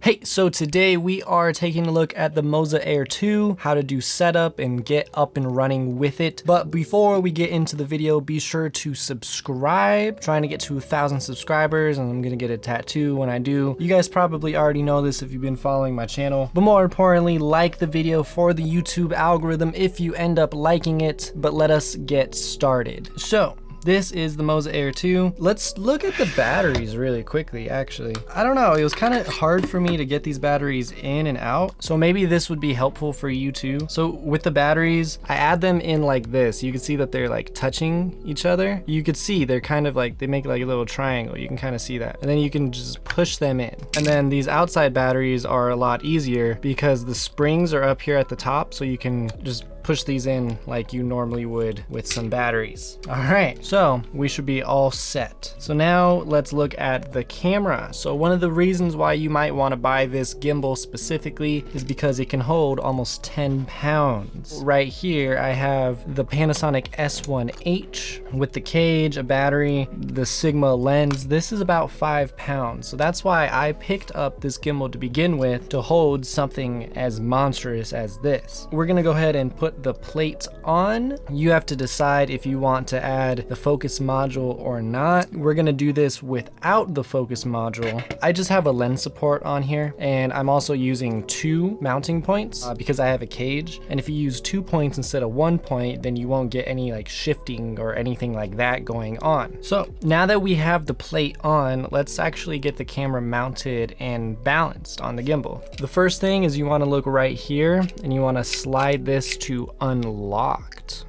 Hey, so today we are taking a look at the Moza Air 2, how to do setup and get up and running with it. But before we get into the video, be sure to subscribe. Trying to get to 1,000 subscribers and I'm gonna get a tattoo when I do. You guys probably already know this if you've been following my channel. But more importantly, like the video for the YouTube algorithm if you end up liking it. But let us get started. So, this is the Moza Air 2. Let's look at the batteries really quickly, actually. I don't know, it was kind of hard for me to get these batteries in and out. So maybe this would be helpful for you too. So with the batteries, I add them in like this. You can see that they're like touching each other. You could see they're kind of like, they make like a little triangle. You can kind of see that. And then you can just push them in. And then these outside batteries are a lot easier because the springs are up here at the top. So you can just push these in like you normally would with some batteries. All right, so we should be all set. So now let's look at the camera. So one of the reasons why you might want to buy this gimbal specifically is because it can hold almost 10 pounds. Right here, I have the Panasonic S1H with the cage, a battery, the Sigma lens. This is about 5 pounds. So that's why I picked up this gimbal to begin with, to hold something as monstrous as this. We're gonna go ahead and put the plate on. You have to decide if you want to add the focus module or not. We're gonna do this without the focus module. I just have a lens support on here, and I'm also using 2 mounting points because I have a cage. And if you use 2 points instead of 1 point, then you won't get any like shifting or anything like that going on. So now that we have the plate on, let's actually get the camera mounted and balanced on the gimbal. The first thing is you want to look right here and you want to slide this to unlocked.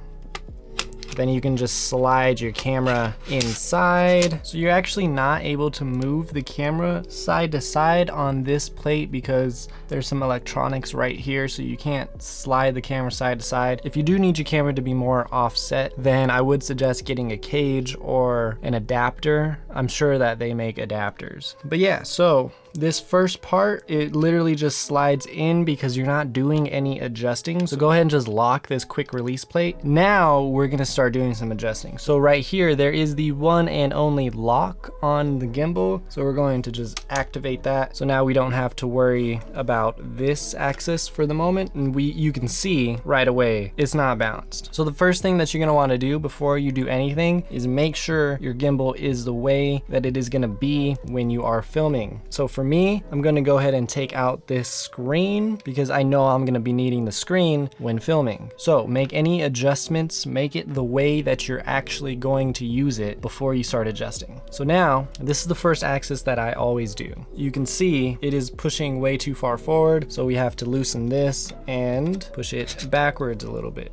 Then you can just slide your camera inside. So you're actually not able to move the camera side to side on this plate because there's some electronics right here, so you can't slide the camera side to side. If you do need your camera to be more offset, then I would suggest getting a cage or an adapter. I'm sure that they make adapters. But yeah, so this first part, it literally just slides in because you're not doing any adjusting. So go ahead and just lock this quick release plate. Now we're gonna start doing some adjusting. So right here, there is the one and only lock on the gimbal. So we're going to just activate that. So now we don't have to worry about this axis for the moment. And you can see right away, it's not balanced. So the first thing that you're gonna wanna do before you do anything is make sure your gimbal is the way that it is gonna be when you are filming. So for me, I'm gonna go ahead and take out this screen because I know I'm gonna be needing the screen when filming. So make any adjustments, make it the way that you're actually going to use it before you start adjusting. So now, this is the first axis that I always do. You can see it is pushing way too far forward, so we have to loosen this and push it backwards a little bit.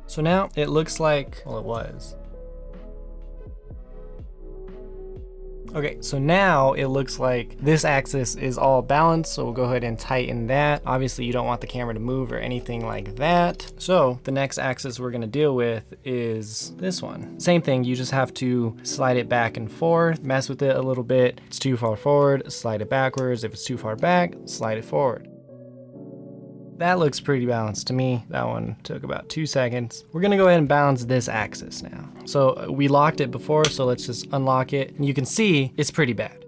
So now it looks like, well, it was. Okay, so now it looks like this axis is all balanced, so we'll go ahead and tighten that. Obviously, you don't want the camera to move or anything like that. So the next axis we're gonna deal with is this one. Same thing, you just have to slide it back and forth, mess with it a little bit. If it's too far forward, slide it backwards. If it's too far back, slide it forward. That looks pretty balanced to me. That one took about 2 seconds. We're gonna go ahead and balance this axis now. So we locked it before, so let's just unlock it. And you can see it's pretty bad.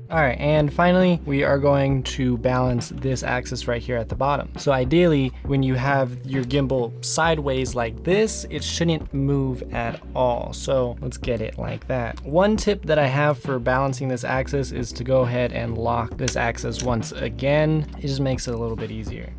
All right, and finally, we are going to balance this axis right here at the bottom. So ideally, when you have your gimbal sideways like this, it shouldn't move at all. So let's get it like that. One tip that I have for balancing this axis is to go ahead and lock this axis once again. It just makes it a little bit easier.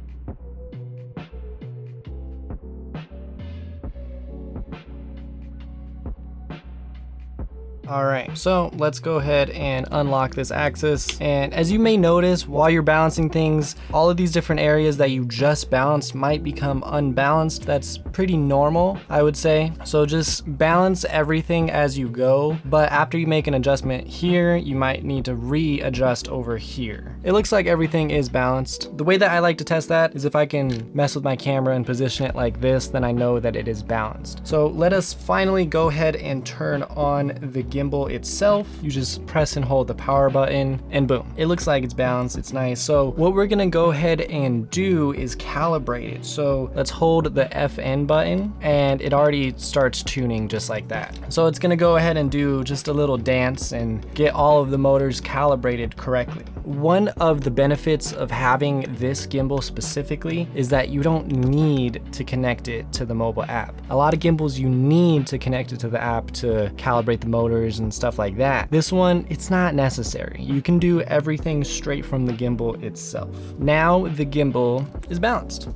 All right, so let's go ahead and unlock this axis. And as you may notice, while you're balancing things, all of these different areas that you just balanced might become unbalanced. That's pretty normal, I would say. So just balance everything as you go. But after you make an adjustment here, you might need to readjust over here. It looks like everything is balanced. The way that I like to test that is if I can mess with my camera and position it like this, then I know that it is balanced. So let us finally go ahead and turn on the gimbal gimbal itself. You just press and hold the power button and boom, it looks like it's balanced. It's nice. So what we're gonna go ahead and do is calibrate it. So let's hold the FN button and it already starts tuning just like that. So it's gonna go ahead and do just a little dance and get all of the motors calibrated correctly. One of the benefits of having this gimbal specifically is that you don't need to connect it to the mobile app. A lot of gimbals you need to connect it to the app to calibrate the motors and stuff like that. This one, it's not necessary. You can do everything straight from the gimbal itself. Now the gimbal is balanced.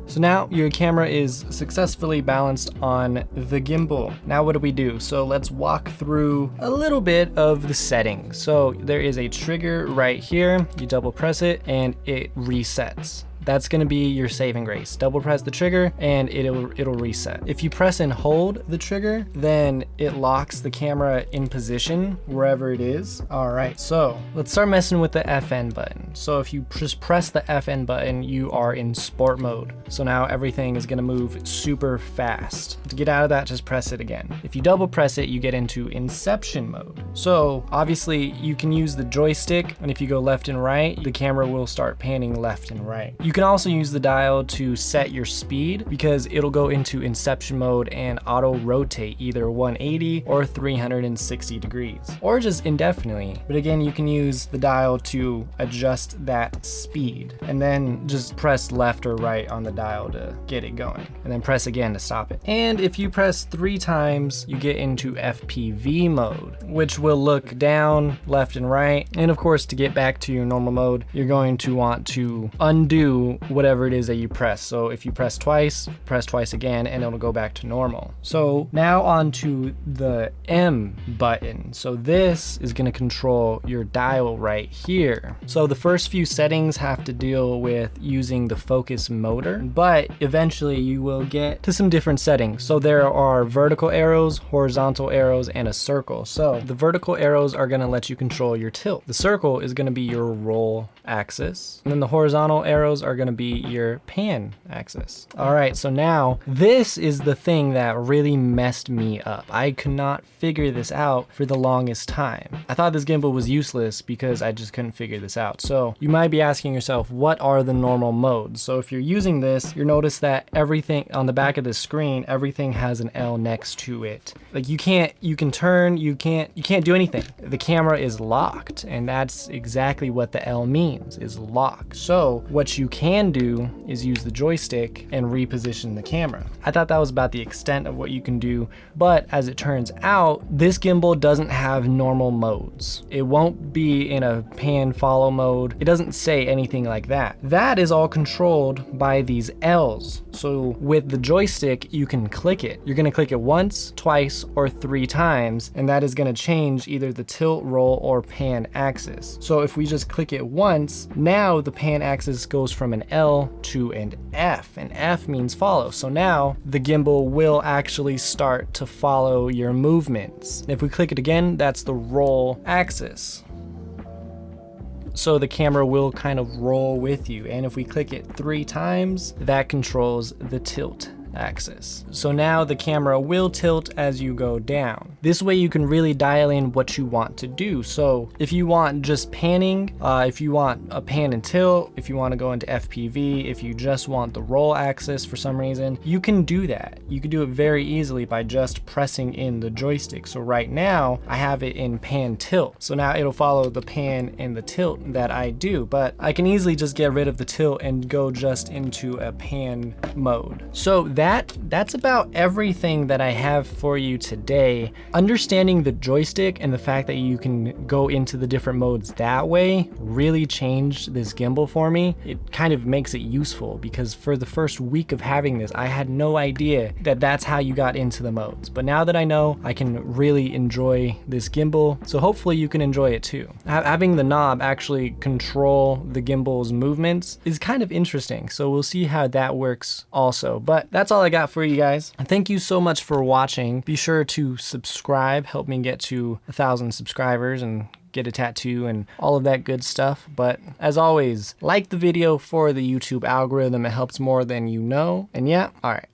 So now your camera is successfully balanced on the gimbal. Now what do we do? So let's walk through a little bit of the settings. So there is a trigger right here. You double press it and it resets. That's gonna be your saving grace. Double press the trigger and it'll reset. If you press and hold the trigger, then it locks the camera in position wherever it is. All right, so let's start messing with the FN button. So if you just press the FN button, you are in sport mode. So now everything is gonna move super fast. To get out of that, just press it again. If you double press it, you get into inception mode. So obviously you can use the joystick, and if you go left and right, the camera will start panning left and right. You can also use the dial to set your speed because it'll go into inception mode and auto rotate either 180 or 360 degrees or just indefinitely. But again, you can use the dial to adjust that speed and then just press left or right on the dial to get it going and then press again to stop it. And if you press 3 times, you get into FPV mode, which will look down, left and right. And of course, to get back to your normal mode, you're going to want to undo whatever it is that you press. So if you press twice again and it'll go back to normal. So now on to the M button. So this is going to control your dial right here. So the first few settings have to deal with using the focus motor, but eventually you will get to some different settings. So there are vertical arrows, horizontal arrows, and a circle. So the vertical arrows are going to let you control your tilt. The circle is going to be your roll axis, and then the horizontal arrows are going to be your pan axis. All right, so now this is the thing that really messed me up. I could not figure this out for the longest time. I thought this gimbal was useless because I just couldn't figure this out. So you might be asking yourself, what are the normal modes? So if you're using this, you'll notice that everything on the back of the screen, everything has an L next to it. Like you can turn, you can't do anything. The camera is locked, and that's exactly what the L means, is lock. So what you can do is use the joystick and reposition the camera. I thought that was about the extent of what you can do, but as it turns out, this gimbal doesn't have normal modes. It won't be in a pan follow mode. It doesn't say anything like that. That is all controlled by these L's. So with the joystick, you can click it. You're gonna click it once, twice, or 3 times, and that is gonna change either the tilt, roll, or pan axis. So if we just click it once, now the pan axis goes from an L to an F, and F means follow. So now the gimbal will actually start to follow your movements. If we click it again, that's the roll axis. So the camera will kind of roll with you. And if we click it 3 times, that controls the tilt axis. So now the camera will tilt as you go down. This way you can really dial in what you want to do. So if you want just panning, if you want a pan and tilt, if you want to go into FPV, if you just want the roll axis for some reason, you can do that. You can do it very easily by just pressing in the joystick. So right now I have it in pan tilt. So now it'll follow the pan and the tilt that I do, but I can easily just get rid of the tilt and go just into a pan mode. So that's about everything that I have for you today. Understanding the joystick and the fact that you can go into the different modes that way really changed this gimbal for me. It kind of makes it useful because for the first week of having this, I had no idea that that's how you got into the modes. But now that I know, I can really enjoy this gimbal. So hopefully you can enjoy it too. Having the knob actually control the gimbal's movements is kind of interesting. So we'll see how that works also. But that's all I got for you guys. Thank you so much for watching. Be sure to subscribe, help me get to 1,000 subscribers and get a tattoo and all of that good stuff. But as always, like the video for the YouTube algorithm. It helps more than you know. And yeah, all right.